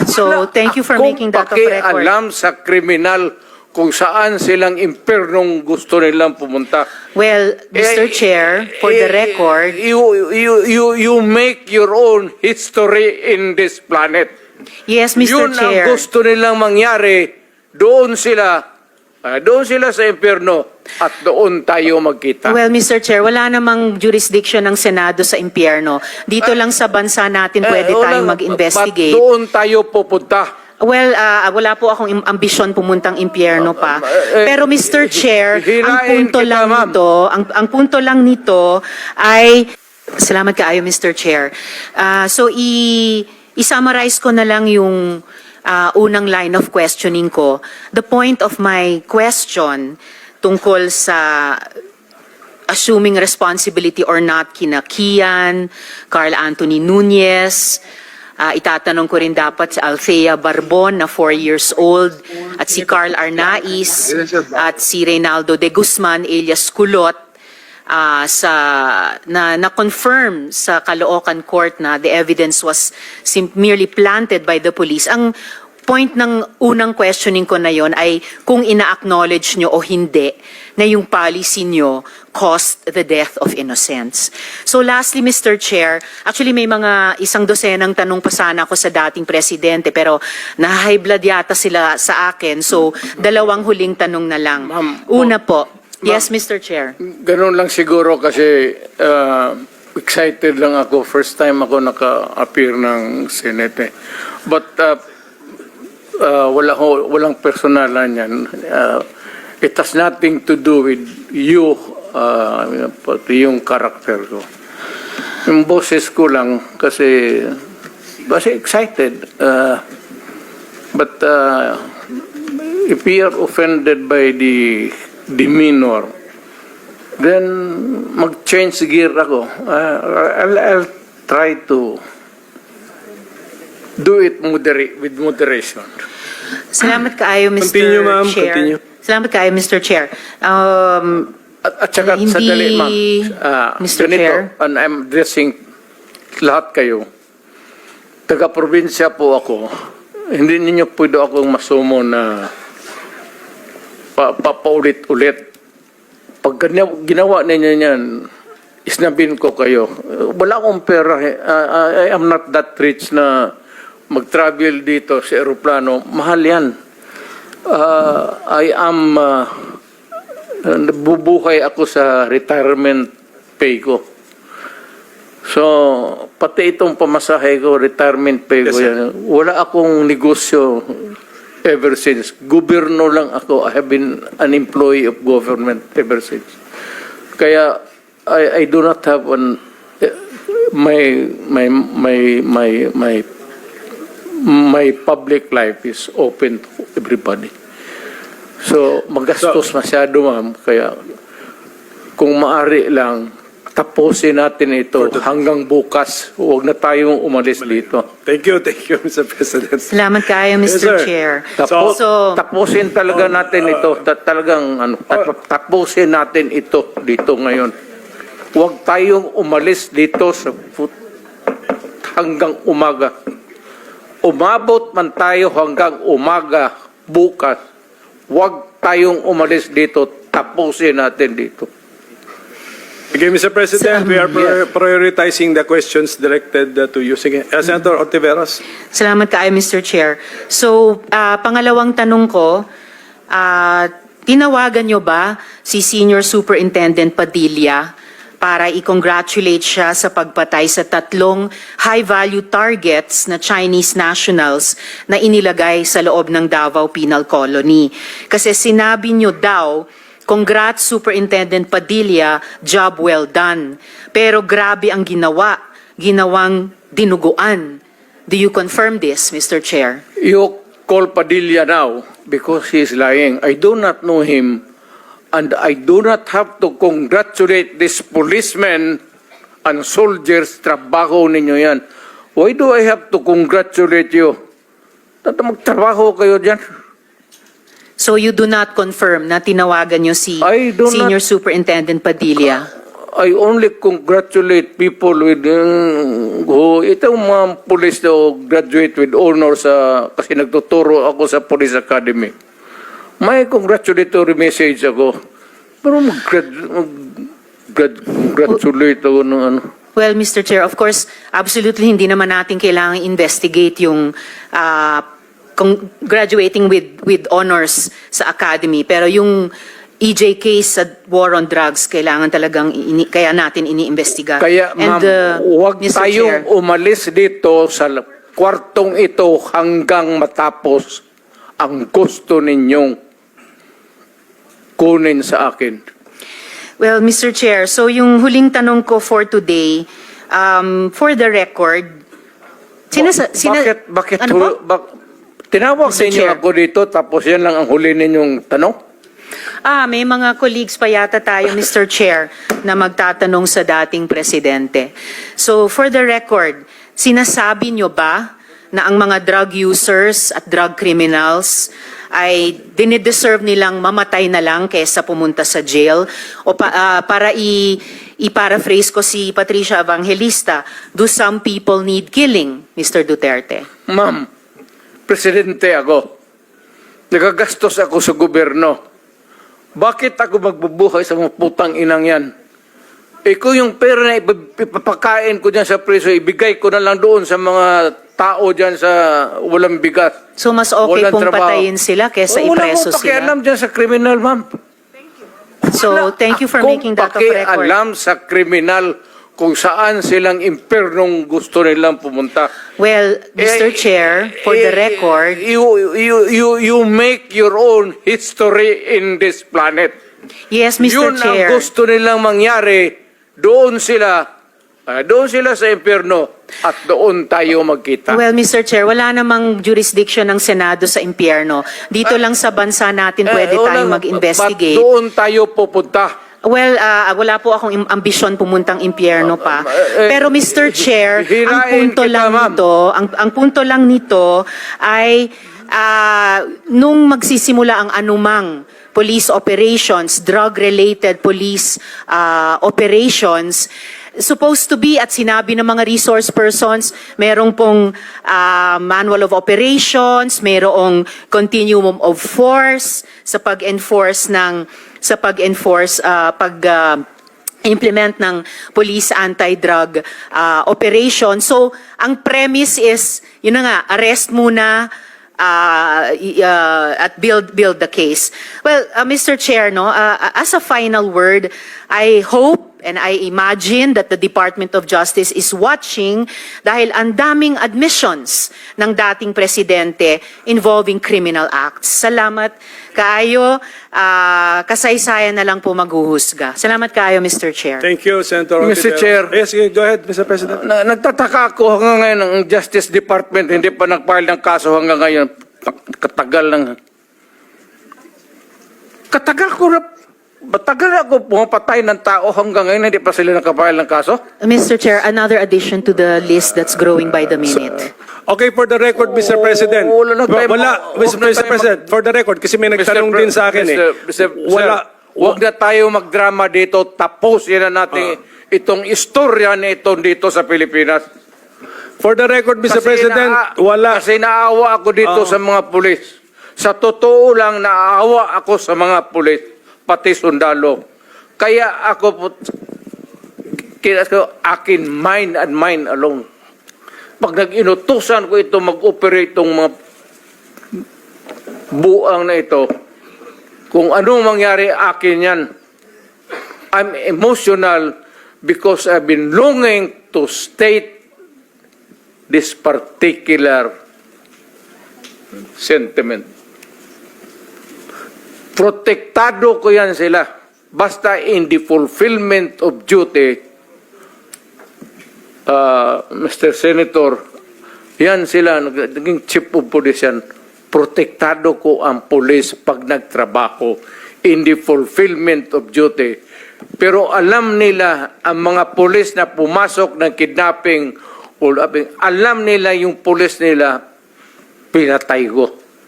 So, thank you for making that of record. Alam sa kriminal kung saan silang impernong gusto nilang pumunta. Well, Mr. Chair, for the record, You make your own history in this planet. yes, Mr. Yun Chair. ang gusto nilang mangyari. Doon sila sa impyerno at doon tayo magkita. Well, Mr. Chair, wala namang jurisdiction ng Senado sa impyerno. Dito lang sa bansa natin pwede tayong mag-investigate. Doon tayo pupunta. Well, wala po akong ambisyon pumuntang impyerno pa. Pero Mr. Chair, ang punto lang nito ay, salamat kaayo Mr. Chair. So i-summarize ko na lang yung unang line of questioning ko. The point of my question tungkol sa assuming responsibility or not kina Kian, Carl Anthony Nunez, itatanong ko rin dapat si Althea Barbon na 4 years old at si Carl Arnaiz at si Reynaldo de Guzman alias Kulot na confirm sa Caloocan Court na the evidence was merely planted by the police. Ang point ng unang questioning ko na yon ay kung ina-acknowledge nyo o hindi na yung policy nyo caused the death of innocents. So lastly, Mr. Chair, actually may mga 100 tanong pa sana ako sa dating presidente pero na-high blood yata sila sa akin. So 2 huling tanong na lang. Una po. Yes, Mr. Chair. Ganun lang siguro kasi excited lang ako. First time ako naka-appear ng Senate. But walang personalan yan. It has nothing to do with you, pati yung karakter ko. Yung boses ko lang kasi excited. But if we are offended by the demeanor, then mag-change gear ako. I'll try to do it with moderation. Salamat kaayo, Mr. Continue, ma'am. Chair. Continue. Salamat kaayo, Mr. Chair. At saka, Hindi, sadali, ma'am. Mr. Ganito, Chair. and I'm addressing lahat kayo. Taga-probinsya po ako. Hindi ninyo pwede akong masumo na papaulit-ulit. Pag ginawa ninyo yan, isnabin ko kayo. Wala akong pera. I am not that rich na mag-travel dito sa aeroplano. Mahal yan. I am bubuhay ako sa retirement pay ko. So, pati itong pamasahe ko, retirement pay ko yan. Wala akong negosyo ever since. Gobyerno lang ako. I have been an employee of government ever since. Kaya, I do not have my public life is open to everybody. So, magastos masyado, ma'am. Kaya, kung maaari lang, tapusin natin ito hanggang bukas. Huwag na tayong umalis dito. Thank you, Mr. President. Salamat kaayo, Mr. sir. Chair. Tapusin talaga natin ito. Tapusin natin ito dito ngayon. Huwag tayong umalis dito hanggang umaga. Umabot man tayo hanggang umaga bukas. Huwag tayong umalis dito. Tapusin natin dito. Okay, Mr. President, we are prioritizing the questions directed to you. Sige, Senator Ortiveros. Salamat kaayo, Mr. Chair. So, pangalawang tanong ko, tinawagan nyo ba si Senior Superintendent Padilla para i-congratulate siya sa pagpatay sa 3 high-value targets na Chinese nationals na inilagay sa loob ng Davao Penal Colony? Kasi sinabi nyo daw, congrats Superintendent Padilla, job well done. Pero grabe ang ginawang dinuguan. Do you confirm this, Mr. Chair? You call Padilla now because he is lying. I do not know him. And I do not have to congratulate this policemen and soldiers. Trabaho ninyo yan. Why do I have to congratulate you? Magtrabaho kayo dyan. So you do not confirm na tinawagan nyo si I do Senior not- Superintendent Padilla? I only congratulate people with who itong mga police na graduate with honors kasi nagtuturo ako sa Police Academy. May congratulatory message ako. Pero congratulate ako ng ano. Well, Mr. Chair, of course, absolutely hindi naman natin kailangan investigate yung graduating with honors sa academy. Pero yung EJ case sa war on drugs, kailangan talagang kaya natin iniimbestiga. Kaya ma'am, huwag Mr. tayong Chair, umalis dito sa kwartong ito hanggang matapos ang gusto ninyong kunin sa akin. well, Mr. Chair, so yung huling tanong ko for today, for the record, Bakit ano po? tinawag Mr. ninyo Chair. ako dito tapos yan lang ang huli ninyong tanong? May mga colleagues pa yata tayo, Mr. Chair, na magtatanong sa dating presidente. So, for the record, sinasabi nyo ba na ang mga drug users at drug criminals ay dinideserve nilang mamatay na lang kaysa pumunta sa jail? O para i-paraphrase ko si Patricia Evangelista, do some people need killing, Mr. Duterte? Ma'am, presidente ako. Nagagastos ako sa gobyerno. Bakit ako magbubuhay sa mga putang inang yan? Kung yung pera na ipapakain ko dyan sa preso, ibigay ko na lang doon sa mga tao dyan sa walang bigas. So, mas okay Walang pong trabaho. patayin sila kaysa Wala ipreso mo pakialam sila? dyan sa kriminal, ma'am. So, thank you for making that of record. Pakialam sa kriminal kung saan silang impernong gusto nilang pumunta. Well, Mr. Chair, for the record, You make your own history in this planet. yes, Mr. Yun Chair. ang gusto nilang mangyari. Doon sila sa impyerno at doon tayo magkita. Well, Mr. Chair, wala namang jurisdiction ng Senado sa impyerno. Dito lang sa bansa natin pwede tayong mag-investigate. Ba't doon tayo pupunta? Well, wala po akong ambisyon pumuntang impyerno pa. Pero Mr. Chair, ang hirain punto kita, lang ma'am. nito, ang punto lang nito ay nung magsisimula ang anumang police operations, drug-related police operations, supposed to be at sinabi ng mga resource persons, merong pong manual of operations, merong continuum of force sa pag-enforce implement ng police anti-drug operation. So, ang premise is, yun na nga, arrest muna at build the case. Well, Mr. Chair, no, as a final word, I hope and I imagine that the Department of Justice is watching dahil ang daming admissions ng dating presidente involving criminal acts. Salamat kaayo, kasaysayan na lang po maghuhusga. Salamat kaayo, Mr. Chair. Thank you, Senator Mr. Ontiveros. Chair. Yes, go ahead, Mr. President. Nagtataka ako hanggang ngayon ang Justice Department hindi pa nag-file ng kaso hanggang ngayon. Katagal lang. Matagal ako pumapatay ng tao hanggang ngayon hindi pa sila nakapile ng kaso? Mr. Chair, another addition to the list that's growing by the minute. Okay, for the record, Mr. President. Wala na tayo Mr. President, for the record, kasi may nagtanong din sa akin Huwag na tayo magdrama dito. Tapusin na natin itong istorya na ito dito sa Pilipinas. For the record, Mr. President, wala. Kasi naawa ako dito sa mga pulis. Sa totoo lang, naawa ako sa mga pulis, pati sundalo. Kaya ako, akin, mine and mine alone. Pag nag-inutusan ko ito, mag-operate itong mga buang na ito, kung anong mangyari, akin yan. I'm emotional because I've been longing to state this particular sentiment. Protektado ko yan sila. Basta in the fulfillment of duty, Mr. Senator, yan sila, naging chief of police yan. Protektado ko ang police pag nagtrabaho in the fulfillment of duty. Pero alam nila, ang mga police na pumasok ng kidnapping, alam nila yung police nila, pinatay ko.